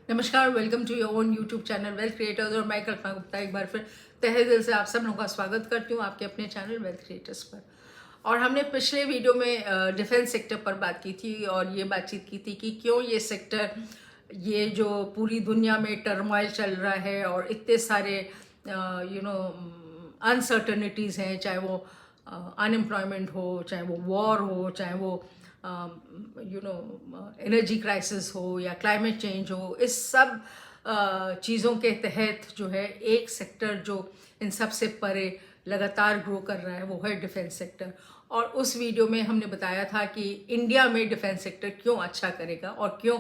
नमस्कार, welcome to your own YouTube channel wealth creators. और मैं कल्पना गुप्ता एक बार फिर तहे दिल से आप सब लोगों का स्वागत करती हूँ आपके अपने चैनल वेल्थ क्रिएटर्स पर। और हमने पिछले वीडियो में डिफेंस सेक्टर पर बात की थी और ये बातचीत की थी कि क्यों ये सेक्टर, ये जो पूरी दुनिया में टर्मोइल चल रहा है और इतने सारे अनसर्टनिटीज़ हैं, चाहे वो अनएम्प्लॉयमेंट हो, चाहे वो वॉर हो, चाहे वो एनर्जी क्राइसिस हो या क्लाइमेट चेंज हो। इस सब चीज़ों के तहत जो है एक सेक्टर जो इन सब से परे लगातार ग्रो कर रहा है वो है डिफेंस सेक्टर। और उस वीडियो में हमने बताया था कि इंडिया में डिफेंस सेक्टर क्यों अच्छा करेगा और क्यों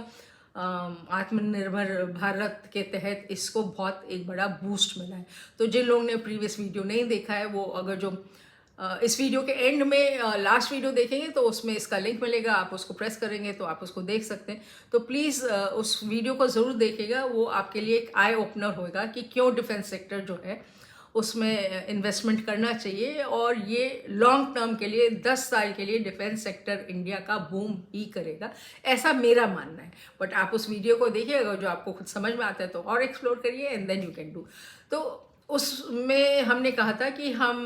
आत्मनिर्भर भारत के तहत इसको बहुत एक बड़ा बूस्ट मिला है। तो जिन लोगों ने प्रीवियस वीडियो नहीं देखा है वो अगर जो इस वीडियो के एंड में लास्ट वीडियो देखेंगे तो उसमें इसका लिंक मिलेगा, आप उसको प्रेस करेंगे तो आप उसको देख सकते हैं। तो प्लीज़ उस वीडियो को ज़रूर देखिएगा, वो आपके लिए एक आई ओपनर होगा कि क्यों डिफेंस सेक्टर जो है उसमें इन्वेस्टमेंट करना चाहिए। और ये लॉन्ग टर्म के लिए 10 साल के लिए डिफेंस सेक्टर इंडिया का बूम ही करेगा, ऐसा मेरा मानना है। बट आप उस वीडियो को देखिएगा, जो आपको खुद समझ में आता है तो और एक्सप्लोर करिए and then you can do. तो उसमें हमने कहा था कि हम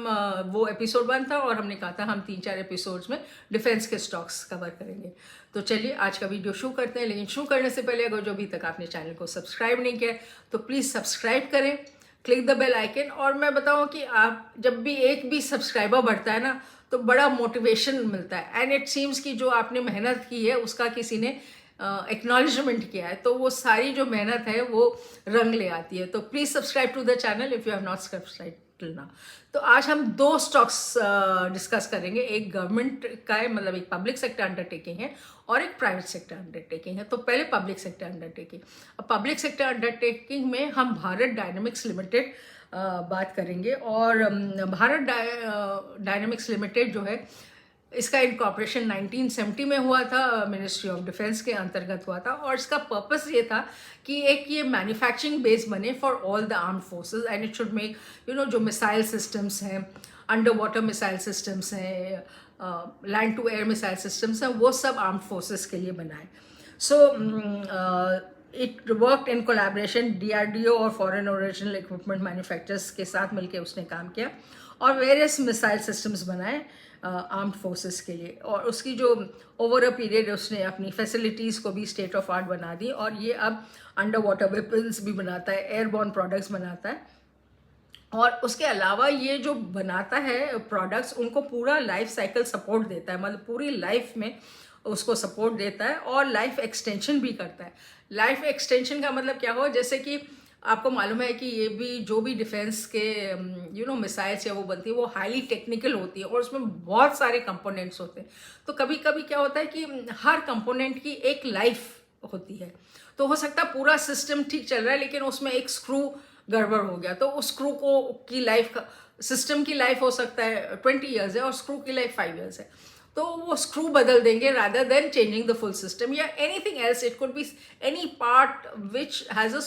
वो एपिसोड 1 था और हमने कहा था हम 3-4 एपिसोड्स में डिफेंस के स्टॉक्स कवर करेंगे। तो चलिए आज का वीडियो शुरू करते हैं। लेकिन शुरू करने से पहले अगर जो अभी तक आपने चैनल को सब्सक्राइब नहीं किया तो प्लीज़ सब्सक्राइब करें, क्लिक द बेल आइकन। और मैं बताऊं कि आप जब भी एक भी सब्सक्राइबर बढ़ता है ना तो बड़ा मोटिवेशन मिलता है एंड इट सीम्स कि जो आपने मेहनत की है उसका किसी ने एक्नॉलेजमेंट किया है, तो वो सारी जो मेहनत है वो रंग ले आती है। तो please subscribe to the channel if you have not subscribe till now. तो आज हम 2 स्टॉक्स डिस्कस करेंगे। एक गवर्नमेंट का है, मतलब एक पब्लिक सेक्टर अंडरटेकिंग है, और एक प्राइवेट सेक्टर अंडरटेकिंग है। तो पहले पब्लिक सेक्टर अंडरटेकिंग। अब पब्लिक सेक्टर अंडरटेकिंग में हम भारत डायनेमिक्स लिमिटेड बात करेंगे। और भारत डायनेमिक्स लिमिटेड जो है इसका इनकॉर्पोरेशन 1970 में हुआ था, मिनिस्ट्री ऑफ डिफेंस के अंतर्गत हुआ था। और इसका पर्पस ये था कि एक ये मैन्युफैक्चरिंग बेस बने for all the armed forces and it should make जो मिसाइल सिस्टम्स हैं, अंडर वाटर मिसाइल सिस्टम्स हैं, land to air missile systems हैं, वो सब आर्म्ड फोर्सेस के लिए बनाए। So it work in collaboration DRDO और फॉरेन ओरिजिनल इक्विपमेंट मैन्युफैक्चरर्स के साथ मिलकर उसने काम किया और वेरियस मिसाइल सिस्टम्स बनाए आर्म्ड फोर्सेस के लिए। और उसकी जो ओवर अ पीरियड उसने अपनी फैसिलिटीज़ को भी स्टेट ऑफ आर्ट बना दी और ये अब अंडर वाटर वेपन्स भी बनाता है, एयरबॉर्न प्रोडक्ट्स बनाता है। और उसके अलावा ये जो बनाता है प्रोडक्ट्स उनको पूरा लाइफ साइकिल सपोर्ट देता है, मतलब पूरी लाइफ में उसको सपोर्ट देता है और लाइफ एक्सटेंशन भी करता है। लाइफ एक्सटेंशन का मतलब क्या हो, जैसे कि आपको मालूम है कि ये भी जो भी डिफेंस के मिसाइल्स या वो बनती है वो हाईली टेक्निकल होती है और उसमें बहुत सारे कंपोनेंट्स होते हैं। तो कभी कभी क्या होता है कि हर कंपोनेंट की एक लाइफ होती है। तो हो सकता है पूरा सिस्टम ठीक चल रहा है लेकिन उसमें एक स्क्रू गड़बड़ हो गया, तो उस स्क्रू को की लाइफ का, सिस्टम की लाइफ हो सकता है 20 ईयर्स है और स्क्रू की लाइफ 5 ईयर्स है। तो वो स्क्रू बदल देंगे rather than changing the full system या anything else. It could be any part which has a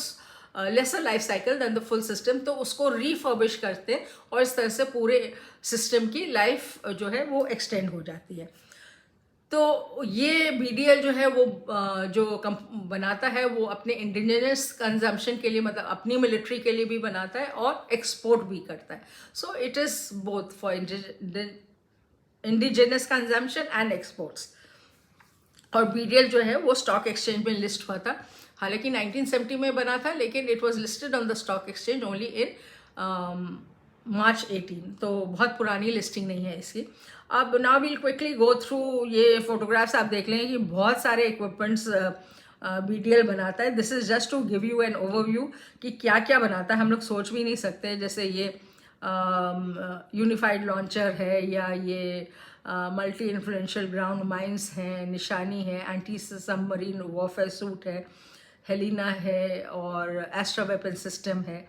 lesser life cycle than the full system, तो उसको रीफर्बिश करते हैं और इस तरह से पूरे सिस्टम की लाइफ जो है वो एक्सटेंड हो जाती है। तो ये बीडीएल जो है वो जो बनाता है वो अपने इंडिजिनस कंजम्पशन के लिए, मतलब अपनी मिलिट्री के लिए भी बनाता है और एक्सपोर्ट भी करता है। So it is both for indigenous consumption and exports. और बीडीएल जो है वो स्टॉक एक्सचेंज में लिस्ट हुआ था, हालांकि 1970 में बना था लेकिन it was listed on the stock exchange only in March 18। तो बहुत पुरानी लिस्टिंग नहीं है इसकी। अब now will quickly go through ये फोटोग्राफ्स, आप देख लेंगे कि बहुत सारे इक्विपमेंट्स बीडीएल बनाता है। This is just to give you an overview कि क्या क्या बनाता है, हम लोग सोच भी नहीं सकते। जैसे ये यूनिफाइड लॉन्चर है, या ये मल्टी इन्फ्लुएंशियल ग्राउंड माइंस हैं, निशानी है, एंटी सबमरीन वॉरफेयर सूट है, हेलिना है और एस्ट्रा वेपन सिस्टम है।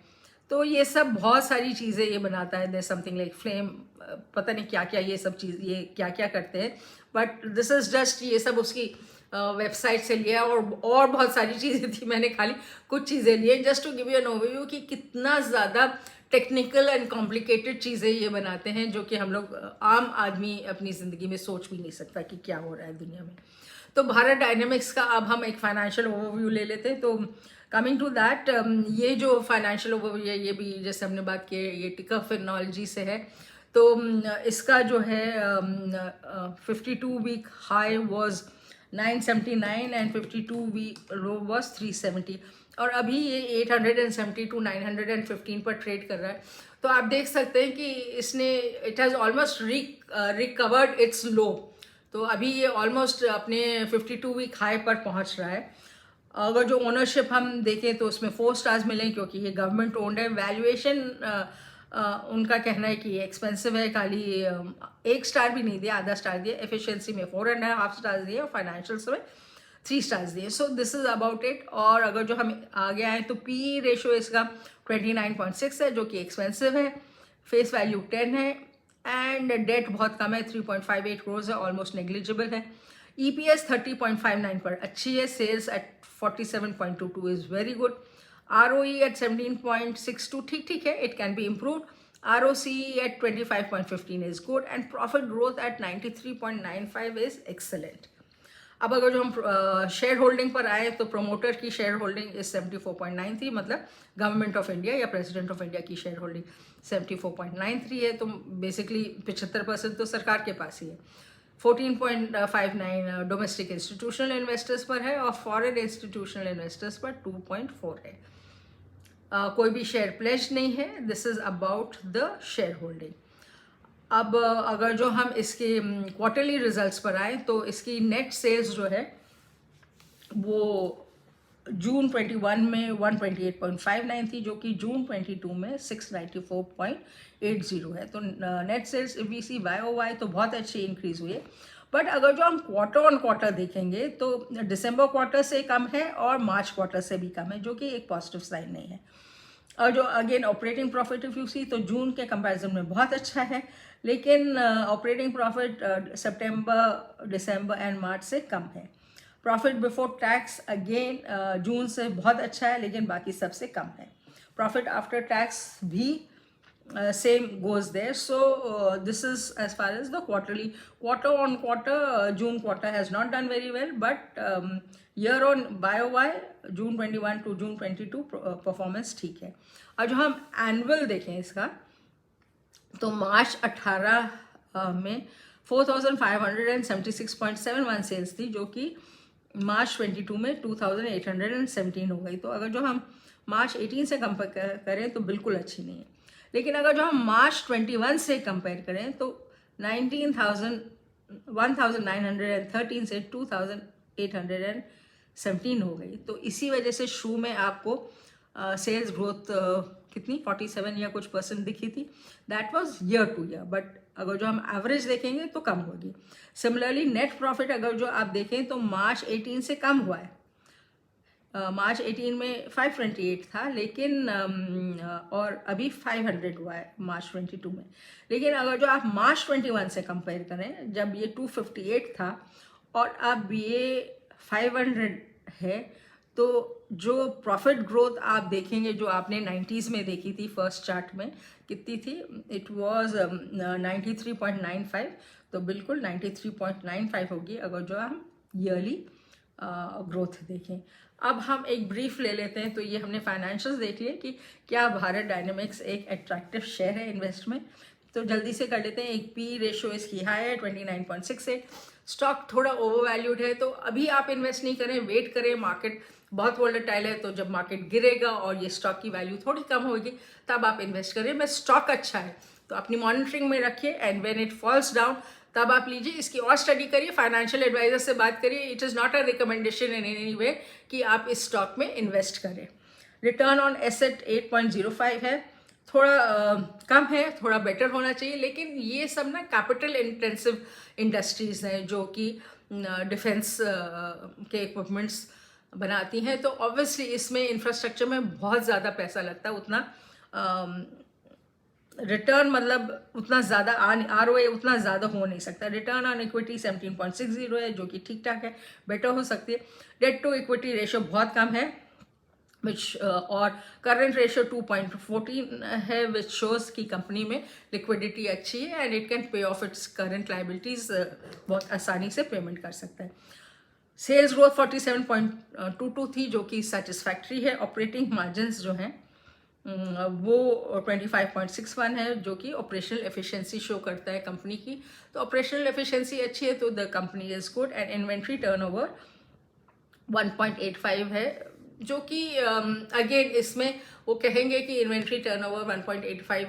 तो ये सब बहुत सारी चीज़ें ये बनाता है। देयर समथिंग लाइक फ्लेम, पता नहीं क्या क्या ये सब चीज़, ये क्या क्या करते हैं, बट दिस इज़ जस्ट ये सब उसकी वेबसाइट से लिया। और बहुत सारी चीज़ें थी, मैंने खाली कुछ चीज़ें लिए just to give you an overview कि कितना ज़्यादा टेक्निकल एंड कॉम्प्लिकेटेड चीज़ें ये बनाते हैं जो कि हम लोग आम आदमी अपनी ज़िंदगी में सोच भी नहीं सकता कि क्या हो रहा है दुनिया में। तो भारत डायनेमिक्स का अब हम एक फाइनेंशियल ओवरव्यू ले लेते हैं। तो कमिंग टू दैट, ये जो फाइनेंशियल ओवरव्यू है, ये भी जैसे हमने बात की ये टिकर फिनोलॉजी से है, तो इसका जो है 52 week high was 979 and 52 week low was 370, और अभी ये 870 to 915 पर ट्रेड कर रहा है। तो आप देख सकते हैं कि इसने it has almost recovered its low, तो अभी ये ऑलमोस्ट अपने 52 वीक हाई पर पहुंच रहा है। अगर जो ओनरशिप हम देखें तो उसमें 4 स्टार्स मिले, क्योंकि ये गवर्नमेंट ओन्ड है। वैल्यूएशन उनका कहना है कि ये एक्सपेंसिव है, खाली 1 स्टार भी नहीं दिया, आधा स्टार दिया। एफिशिएंसी में 4.5 स्टार्स दिए और फाइनेंशियल्स में 3 स्टार्स दिए। So this is about it. और अगर जो हम आगे आए तो पी रेशो इसका 29.6 है, जो कि एक्सपेंसिव है। फेस वैल्यू 10 है एंड डेट बहुत कम है, 3.58 करोड़ है, ऑलमोस्ट नेग्लिजिबल है। EPS 30.59 पर अच्छी है। Sales at 47.22 is very good. ROE at 17.62 ठीक ठीक है, it can be improved. ROCE at 25.15 is good and profit growth at 93.95 is excellent. अब अगर जो हम शेयर होल्डिंग पर आए तो प्रोमोटर की शेयर होल्डिंग इज 74.93, मतलब गवर्नमेंट ऑफ इंडिया या प्रेसिडेंट ऑफ इंडिया की शेयर होल्डिंग 74.93 है, तो बेसिकली 75% तो सरकार के पास ही है। 14.59 डोमेस्टिक इंस्टीट्यूशनल इन्वेस्टर्स पर है और फॉरेन इंस्टीट्यूशनल इन्वेस्टर्स पर 2.4 है। कोई भी शेयर प्लेज नहीं है। This is about the share holding. अब अगर जो हम इसके क्वार्टरली रिजल्ट्स पर आए तो इसकी नेट सेल्स जो है वो जून 21 में 128.59 थी, जो कि जून 22 में 694.80 है। तो नेट सेल्स वीसी YOY तो बहुत अच्छी इंक्रीज हुई है। बट अगर जो हम क्वार्टर ऑन क्वार्टर देखेंगे तो दिसंबर क्वार्टर से कम है और मार्च क्वार्टर से भी कम है, जो कि एक पॉजिटिव साइन नहीं है। और जो again operating profit if you see तो जून के कंपैरिजन में बहुत अच्छा है, लेकिन ऑपरेटिंग प्रॉफिट सितंबर, दिसंबर एंड मार्च से कम है। प्रॉफिट बिफोर टैक्स अगेन जून से बहुत अच्छा है, लेकिन बाकी सबसे कम है। प्रॉफिट आफ्टर टैक्स भी same goes there. So this is as far as the quarter on quarter, June quarter has not done very well, but year on YOY June 21 to June 22 performance ठीक है। और जो हम annual देखें इसका तो मार्च 18 में 4576.71 सेल्स थी, जो कि मार्च 22 में 2817 हो गई। तो अगर जो हम मार्च 18 से कंपेयर करें तो बिल्कुल अच्छी नहीं है। लेकिन अगर जो हम मार्च 21 से कंपेयर करें तो 1913 से 2817 हो गई। तो इसी वजह से शू में आपको सेल्स ग्रोथ कितनी 47 या कुछ % दिखी थी। That was year two year, but अगर जो हम एवरेज देखेंगे तो कम होगी। सिमिलरली नेट प्रॉफिट अगर जो आप देखें तो मार्च 18 से कम हुआ है। मार्च 18 में 528 था, लेकिन और अभी 500 हुआ है मार्च 22 में। लेकिन अगर जो आप मार्च 21 से कंपेयर करें, जब ये 258 था और अब ये 500 है, तो जो प्रॉफिट ग्रोथ आप देखेंगे जो आपने 90s में देखी थी फर्स्ट चार्ट में कितनी थी, इट वाज 93.95, तो बिल्कुल 93.95 होगी अगर जो हम ईयरली ग्रोथ देखें। अब हम एक ब्रीफ ले लेते हैं। तो ये हमने फाइनेंशियल्स देख लिए कि क्या भारत डायनेमिक्स एक अट्रैक्टिव शेयर है इन्वेस्ट में। तो जल्दी से कर लेते हैं। एक पी रेशो इसकी हाई है 29.68। स्टॉक थोड़ा ओवर वैल्यूड है, तो अभी आप इन्वेस्ट नहीं करें, वेट करें। मार्केट बहुत वोलेटाइल है, तो जब मार्केट गिरेगा और ये स्टॉक की वैल्यू थोड़ी कम होगी तब आप इन्वेस्ट करें। मैं स्टॉक अच्छा है तो अपनी मॉनिटरिंग में रखिए and when it falls down तब आप लीजिए। इसकी और स्टडी करिए, फाइनेंशियल एडवाइजर से बात करिए। It is not a recommendation in any way कि आप इस स्टॉक में इन्वेस्ट करें। रिटर्न ऑन एसेट 8.05 है, थोड़ा कम है, थोड़ा बेटर होना चाहिए। लेकिन ये सब ना कैपिटल इंटेंसिव इंडस्ट्रीज़ हैं जो कि डिफेंस के इक्विपमेंट्स बनाती हैं, तो ऑब्वियसली इसमें इंफ्रास्ट्रक्चर में बहुत ज़्यादा पैसा लगता है। उतना रिटर्न मतलब उतना ज़्यादा ROA उतना ज़्यादा हो नहीं सकता। रिटर्न ऑन इक्विटी 17.60 है, जो कि ठीक ठाक है, बेटर हो सकती है। डेट टू इक्विटी रेशो बहुत कम है और करंट रेशो 2.14 है, विच शोज कि कंपनी में लिक्विडिटी अच्छी है and it can pay of its current liabilities, बहुत आसानी से पेमेंट कर सकता है। सेल्स ग्रोथ 47.22 थी जो कि सेटिस्फैक्ट्री है। ऑपरेटिंग मार्जिन्स जो हैं वो 25.61 है जो कि ऑपरेशनल एफिशिएंसी शो करता है कंपनी की। तो ऑपरेशनल एफिशिएंसी अच्छी है तो the company is good. And inventory turnover 1.85 है जो कि अगेन इसमें वो कहेंगे कि इन्वेंट्री टर्नओवर 1.85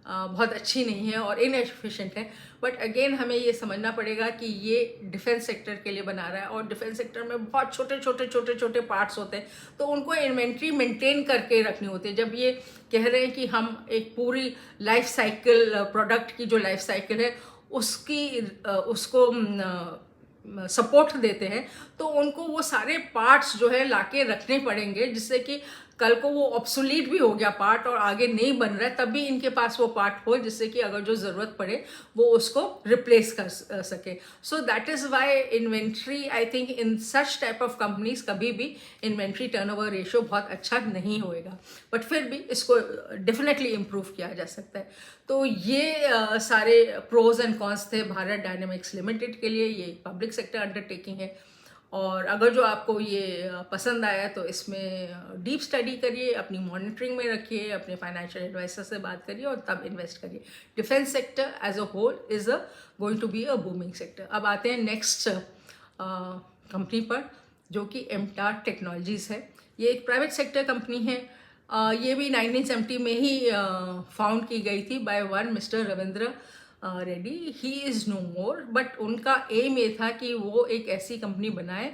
बहुत अच्छी नहीं है और इनएफिशिएंट है। बट अगेन हमें ये समझना पड़ेगा कि ये डिफेंस सेक्टर के लिए बना रहा है और डिफेंस सेक्टर में बहुत छोटे पार्ट्स होते हैं तो उनको इन्वेंट्री मेंटेन करके रखनी होती है। जब ये कह रहे हैं कि हम एक पूरी लाइफ साइकिल प्रोडक्ट की जो लाइफ साइकिल है उसको सपोर्ट देते हैं तो उनको वो सारे पार्ट्स जो है लाके रखने पड़ेंगे जिससे कि कल को वो ऑब्सोलीट भी हो गया पार्ट और आगे नहीं बन रहा है तब भी इनके पास वो पार्ट हो जिससे कि अगर जो ज़रूरत पड़े वो उसको रिप्लेस कर सके। So that is Y inventory I think in such type of companies कभी भी इन्वेंट्री टर्नओवर रेशियो बहुत अच्छा नहीं होएगा बट फिर भी इसको डेफिनेटली इम्प्रूव किया जा सकता है। तो ये सारे प्रोज एंड कॉन्स थे भारत डायनेमिक्स लिमिटेड के लिए। ये पब्लिक सेक्टर अंडरटेकिंग है और अगर जो आपको ये पसंद आया तो इसमें डीप स्टडी करिए, अपनी मॉनिटरिंग में रखिए, अपने फाइनेंशियल एडवाइजर से बात करिए और तब इन्वेस्ट करिए। Defence sector as a whole is going to be a booming sector. अब आते हैं नेक्स्ट कंपनी पर जो कि एमटार टेक्नोलॉजीज़ है। ये एक प्राइवेट सेक्टर कंपनी है। ये भी 1970 में ही फाउंड की गई थी by one mister Ravindra Reddy. He is no more but उनका एम ये था कि वो एक ऐसी कंपनी बनाए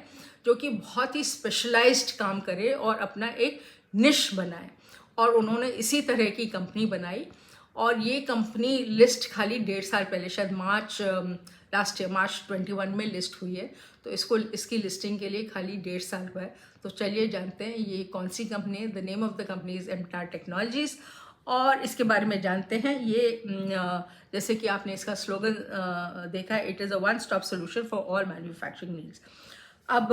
जो कि बहुत ही स्पेशलाइज्ड काम करे और अपना एक निश बनाए और उन्होंने इसी तरह की कंपनी बनाई। और ये कंपनी लिस्ट खाली 1.5 साल पहले शायद लास्ट ईयर मार्च 21 में लिस्ट हुई है। तो इसकी लिस्टिंग के लिए खाली 1.5 साल हुआ है। तो चलिए जानते हैं ये कौन सी कंपनी है। The name of the company is MTAR Technologies और इसके बारे में जानते हैं। ये जैसे कि आपने इसका स्लोगन देखा है, it is a one stop solution for all manufacturing needs. अब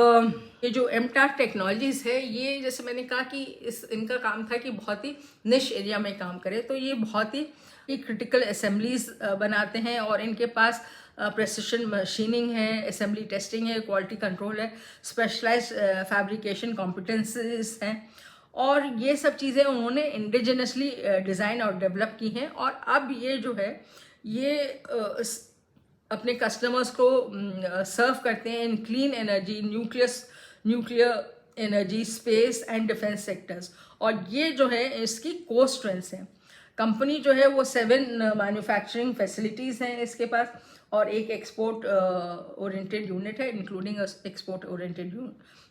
ये जो एमटार टेक्नोलॉजीज़ है ये जैसे मैंने कहा कि इनका काम था कि बहुत ही निश एरिया में काम करे। तो ये बहुत ही क्रिटिकल असेंबलीज बनाते हैं और इनके पास प्रेसिशन मशीनिंग है, असेंबली टेस्टिंग है, क्वालिटी कंट्रोल है, स्पेशलाइज्ड फैब्रिकेशन कॉम्पिटेंसीज हैं और ये सब चीज़ें उन्होंने इंडिजिनसली डिज़ाइन और डेवलप की हैं। और अब ये जो है ये अपने कस्टमर्स को सर्व करते हैं in clean energy, nuclear energy, space and defence sectors. और ये जो है इसकी कोर स्ट्रेंथ्स हैं। कंपनी जो है वो 7 मैन्युफैक्चरिंग फैसिलिटीज़ हैं इसके पास और एक एक्सपोर्ट ओरिएंटेड यूनिट है including export oriented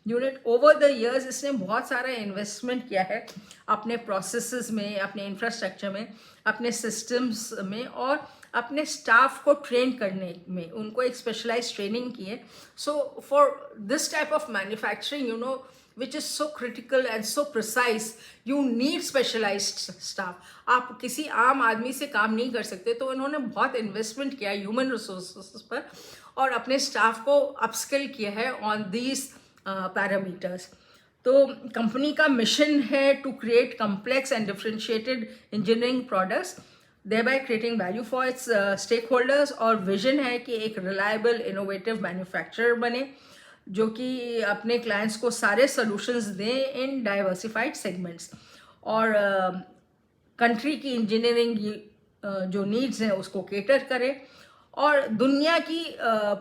unit. Over the years इसने बहुत सारा इन्वेस्टमेंट किया है अपने प्रोसेसेस में, अपने इंफ्रास्ट्रक्चर में, अपने सिस्टम्स में और अपने स्टाफ को ट्रेन करने में। उनको एक स्पेशलाइज्ड ट्रेनिंग की है। So for this type of manufacturing you know which is so critical and so precise, you need specialized staff. आप किसी आम आदमी से काम नहीं कर सकते। तो इन्होंने बहुत इन्वेस्टमेंट किया है ह्यूमन रिसोर्सेज पर और अपने स्टाफ को अपस्किल किया है ऑन दीज पैरामीटर्स। तो कंपनी का मिशन है to create complex and differentiated engineering products thereby creating value for its stakeholders। और विजन है कि एक रिलायबल इनोवेटिव मैन्युफैक्चरर बने जो कि अपने क्लाइंट्स को सारे सॉल्यूशंस दें इन डाइवर्सिफाइड सेगमेंट्स और कंट्री की इंजीनियरिंग जो नीड्स हैं उसको केटर करें और दुनिया की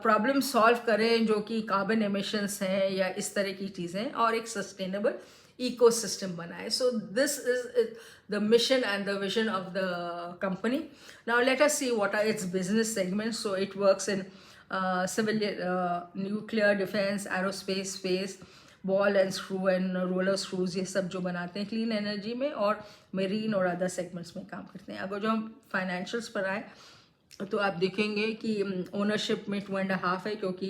प्रॉब्लम सॉल्व करें जो कि कार्बन एमिशंस हैं या इस तरह की चीज़ें और एक सस्टेनेबल ecosystem बनाए। So this is the mission and the vision of the company. Now let us see what are its business segments. So it works in civil, nuclear, defense, aerospace, space, ball and screw and roller screws, ये सब जो बनाते हैं clean energy में और marine और other segments में काम करते हैं। अगर जो हम फाइनेंशियल्स पर आए तो आप देखेंगे कि ओनरशिप में 2.5 है क्योंकि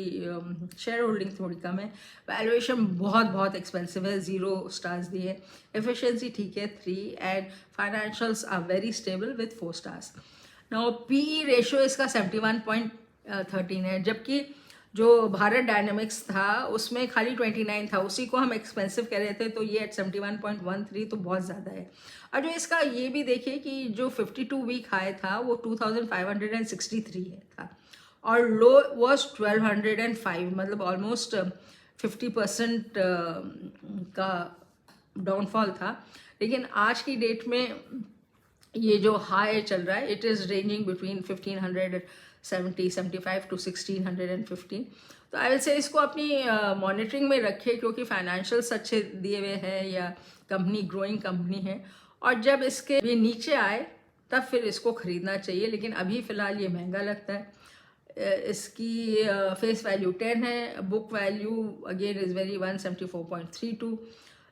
शेयर होल्डिंग थोड़ी कम है। वैल्यूएशन बहुत एक्सपेंसिव है, 0 स्टार्स दिए। एफिशिएंसी ठीक है 3 and financials are very stable with 4 stars. Now PE ratio इसका 71.13 है जबकि जो भारत डायनेमिक्स था उसमें खाली 29 था, उसी को हम एक्सपेंसिव कह रहे थे। तो ये 71.13 तो बहुत ज़्यादा है। और जो इसका ये भी देखिए कि जो 52 वीक हाई था वो 2563 है था और लो वॉज 1205, मतलब ऑलमोस्ट 50% का डाउनफॉल था, लेकिन आज की डेट में ये जो हाई चल रहा है it is ranging between 1575 to 1615। तो आई विल से इसको अपनी मॉनिटरिंग में रखे, क्योंकि फाइनेंशियल्स अच्छे दिए हुए हैं या कंपनी ग्रोइंग कंपनी है, और जब इसके भी नीचे आए तब फिर इसको ख़रीदना चाहिए। लेकिन अभी फ़िलहाल ये महंगा लगता है। इसकी फेस वैल्यू 10 है, book value again is very 174.32,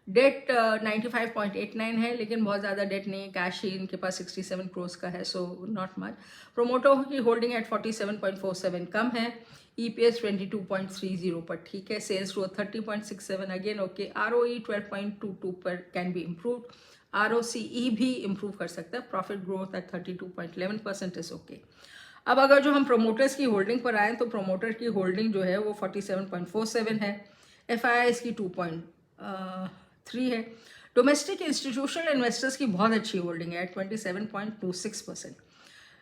debt 95.89 है, लेकिन बहुत ज़्यादा डेट नहीं है, कैश ही इनके पास 67 करोड़ का है, सो नॉट मच। प्रोमोटर की होल्डिंग एट 47.47 कम है, EPS 22.30 पर ठीक है, sales growth 30.67 again okay, ROE 12.22 पर कैन बी इम्प्रूव्ड, ROCE भी इम्प्रूव कर सकता है, profit growth at 32.11% is okay. अब अगर जो हम प्रोमोटर्स की होल्डिंग पर आए तो प्रोमोटर की होल्डिंग जो है वो 47.47 है, FII इसकी 2.3 है, डोमेस्टिक इंस्टीट्यूशनल इन्वेस्टर्स की बहुत अच्छी होल्डिंग है 27.26%।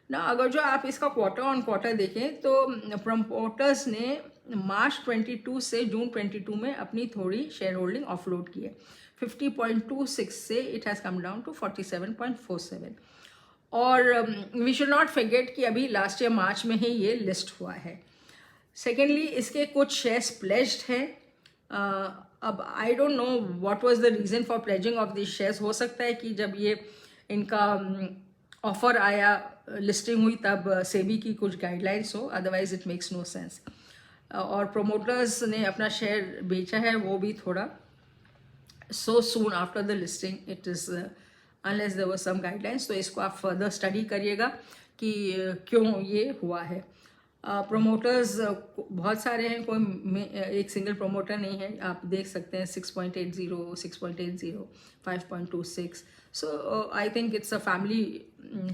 ना अगर जो आप इसका क्वार्टर ऑन क्वार्टर देखें तो प्रमोटर्स ने मार्च 22 से जून 22 में अपनी थोड़ी शेयर होल्डिंग ऑफलोड की है, 50.26 से it has come down to 47.47। और वी शुड नॉट फॉरगेट कि अभी लास्ट ईयर मार्च में ही ये लिस्ट हुआ है। सेकेंडली इसके कुछ शेयर्स प्लेज्ड हैं। अब I don't know what was the reason for pledging of this shares. हो सकता है कि जब ये इनका ऑफर आया, लिस्टिंग हुई, तब सेबी की कुछ गाइडलाइंस हो, otherwise it makes no sense. और प्रोमोटर्स ने अपना शेयर बेचा है वो भी थोड़ा so soon after the listing, it is unless there was some guidelines। तो इसको आप फर्दर स्टडी करिएगा कि क्यों ये हुआ है। प्रोमोटर्स बहुत सारे हैं, कोई एक सिंगल प्रोमोटर नहीं है, आप देख सकते हैं 6.80, 6.80, 5.26। So I think it's a family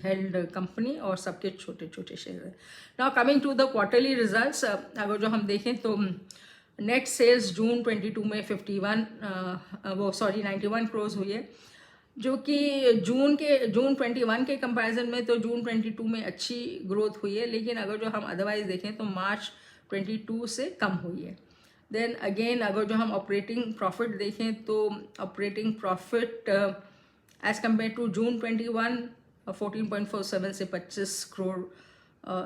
held company और सबके छोटे छोटे शेयर है। Now coming to the quarterly results, अगर जो हम देखें तो नेट सेल्स जून 22 में 91 करोड़ हुई है, जो कि जून 21 के कंपैरिजन में तो जून 22 में अच्छी ग्रोथ हुई है, लेकिन अगर जो हम अदरवाइज देखें तो मार्च 22 से कम हुई है। देन अगेन अगर जो हम ऑपरेटिंग प्रॉफिट देखें तो operating profit as compared to June 21 14.47 से 25 crore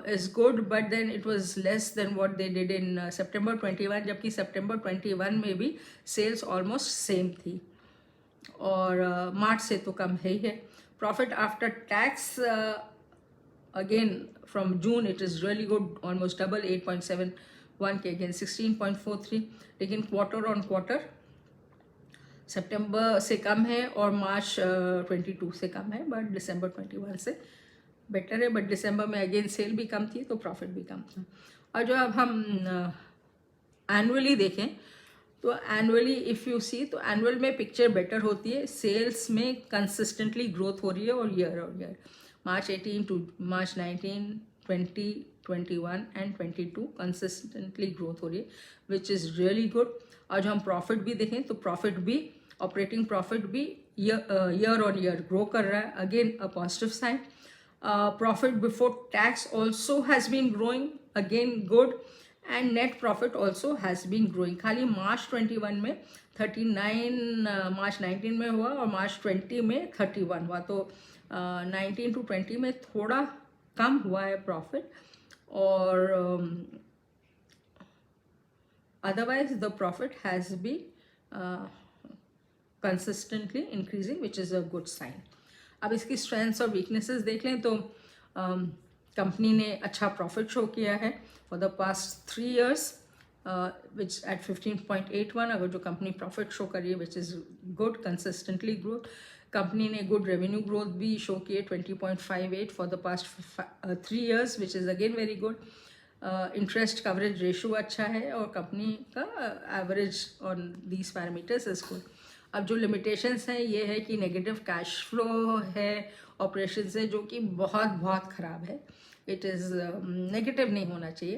is good, but then it was less than what they did in September 21, जबकि September 21 में भी sales almost same थी, और मार्च से तो कम है ही है। Profit after tax again from June it is really good, almost double 8.71 के अगेन 16.43, लेकिन क्वार्टर ऑन क्वार्टर सितंबर से कम है और मार्च 22 से कम है, बट दिसंबर 21 से बेटर है। बट दिसंबर में अगेन सेल भी कम थी तो प्रॉफिट भी कम था। और जो अब हम एनुअली देखें तो एनुअली इफ़ यू सी तो एनुअल में पिक्चर बेटर होती है, सेल्स में कंसिस्टेंटली ग्रोथ हो रही है, और year March 18 to March 19, 20, 21 and 22 consistently growth हो रही है, विच इज़ रियली गुड। और जो हम प्रॉफिट भी देखें तो प्रॉफिट भी, ऑपरेटिंग प्रॉफिट भी ईयर ऑन ईयर ग्रो कर रहा है, again a positive sign. Profit before tax also has been growing, again good, and net profit also has been growing। खाली मार्च 21 में 39, मार्च 19 में हुआ और मार्च 20 में 31 हुआ, तो 19 टू 20 में थोड़ा कम हुआ है प्रॉफिट, और otherwise the profit has been consistently increasing, which is a good sign. अब इसकी स्ट्रेंथ्स और वीकनेसेस देख लें तो कंपनी ने अच्छा प्रॉफिट शो किया है for the past 3 years, which at 15.81। अगर जो कंपनी प्रॉफिट शो करी है which is good, consistently growth. Company ने गुड रेवेन्यू ग्रोथ भी शो की है 20.58 for the past 3 years, which is again very good. Interest coverage ratio अच्छा है और कंपनी का average on these parameters is good. अब जो लिमिटेशंस हैं ये है कि नेगेटिव कैश फ्लो है ऑपरेशन से, जो कि बहुत बहुत ख़राब है। इट इज़ नेगेटिव नहीं होना चाहिए।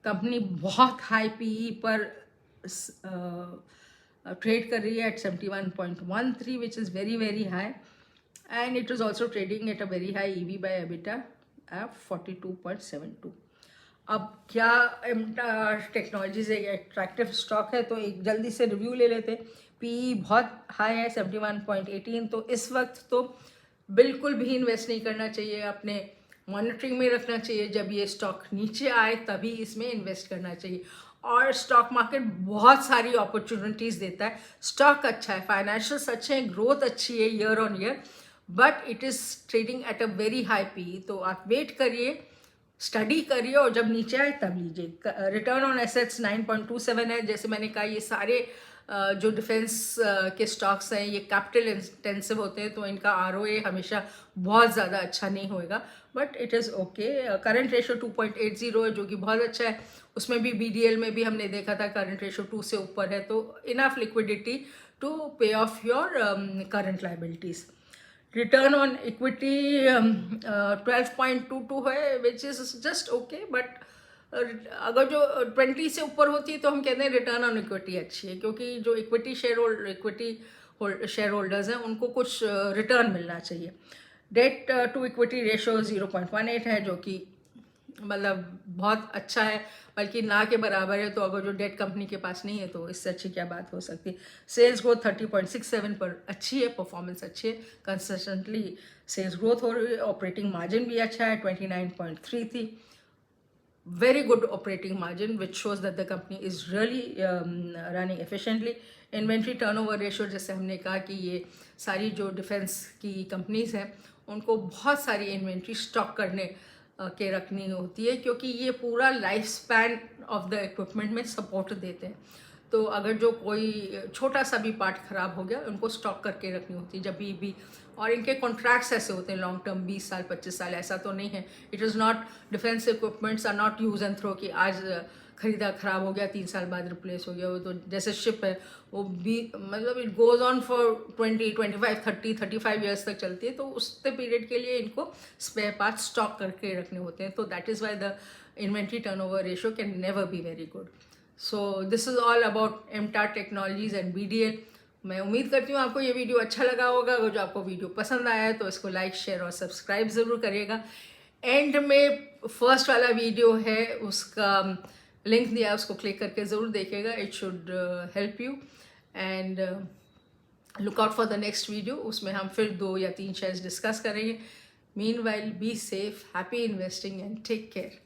कंपनी बहुत हाई PE पर ट्रेड कर रही है at 71.13, which is very very high, and it is also trading at a very high EV by EBITDA at 42.72। अब क्या टेक्नोलॉजीज एक एट्रैक्टिव स्टॉक है, तो एक जल्दी से रिव्यू ले लेते हैं। पीई बहुत हाई है 71.18, तो इस वक्त तो बिल्कुल भी इन्वेस्ट नहीं करना चाहिए, अपने मॉनिटरिंग में रखना चाहिए। जब ये स्टॉक नीचे आए तभी इसमें इन्वेस्ट करना चाहिए। और स्टॉक मार्केट बहुत सारी अपॉर्चुनिटीज़ देता है, स्टॉक अच्छा है, फाइनेंशियल्स अच्छे हैं, ग्रोथ अच्छी है year on year, but it is trading at a very high P. तो आप वेट करिए, स्टडी करिए, और जब नीचे आए तब लीजिए। रिटर्न ऑन एसेट्स 9.27 है। जैसे मैंने कहा, ये सारे जो डिफेंस के स्टॉक्स हैं ये कैपिटल इंटेंसिव होते हैं, तो इनका आरओए हमेशा बहुत ज़्यादा अच्छा नहीं होएगा, but it is okay. Current ratio 2.80 है, जो कि बहुत अच्छा है। उसमें भी बीडीएल में भी हमने देखा था करंट रेशो 2 से ऊपर है, तो इनफ लिक्विडिटी टू पे of your current liabilities. Return on equity 12.22 है, which is just okay, but अगर जो 20 से ऊपर होती है तो हम कहते हैं रिटर्न ऑन इक्विटी अच्छी है, क्योंकि जो इक्विटी शेयर होल्डर्स हैं उनको कुछ रिटर्न मिलना चाहिए। डेट टू इक्विटी रेशो 0.18 है, जो कि मतलब बहुत अच्छा है, बल्कि ना के बराबर है। तो अगर जो डेट कंपनी के पास नहीं है तो इससे अच्छी क्या बात हो सकती है। सेल्स ग्रोथ 30.67 पर अच्छी है, परफॉर्मेंस अच्छी है, कंसिस्टेंटली सेल्स ग्रोथ हो रही है। ऑपरेटिंग मार्जिन भी अच्छा है, 29.3 थी, very good operating margin, which shows that the company is really running efficiently. Inventory turnover ratio, जैसे हमने कहा कि ये सारी जो डिफेंस की कंपनीज हैं उनको बहुत सारी इन्वेंट्री स्टॉक करने के रखनी होती है, क्योंकि ये पूरा life span of the equipment में सपोर्ट देते हैं। तो अगर जो कोई छोटा सा भी पार्ट ख़राब हो गया उनको स्टॉक करके रखनी होती है जब भी। और इनके कॉन्ट्रैक्ट्स ऐसे होते हैं लॉन्ग टर्म, 20 साल 25 साल, ऐसा तो नहीं है। It is not, defence equipments are not use and throw कि आज खरीदा ख़राब हो गया 3 साल बाद रिप्लेस हो गया। वो तो जैसे शिप है, वो भी मतलब it goes on for 20, 25, 30, 35 years तक चलती है, तो उतने पीरियड के लिए इनको स्पेयर पार्ट स्टॉक करके रखने होते हैं। तो that is why the inventory turnover ratio can never be very good. So this is all about MTAR Technologies and BDL. मैं उम्मीद करती हूँ आपको ये वीडियो अच्छा लगा होगा। अगर जो आपको वीडियो पसंद आया है तो इसको लाइक, शेयर और सब्सक्राइब ज़रूर करिएगा। एंड में फर्स्ट वाला वीडियो है, उसका लिंक दिया है, उसको क्लिक करके ज़रूर देखिएगा, it should help you. And look out for the next video, उसमें हम फिर 2 या 3 शेयर्स डिस्कस करेंगे। Meanwhile be safe, happy investing and take care.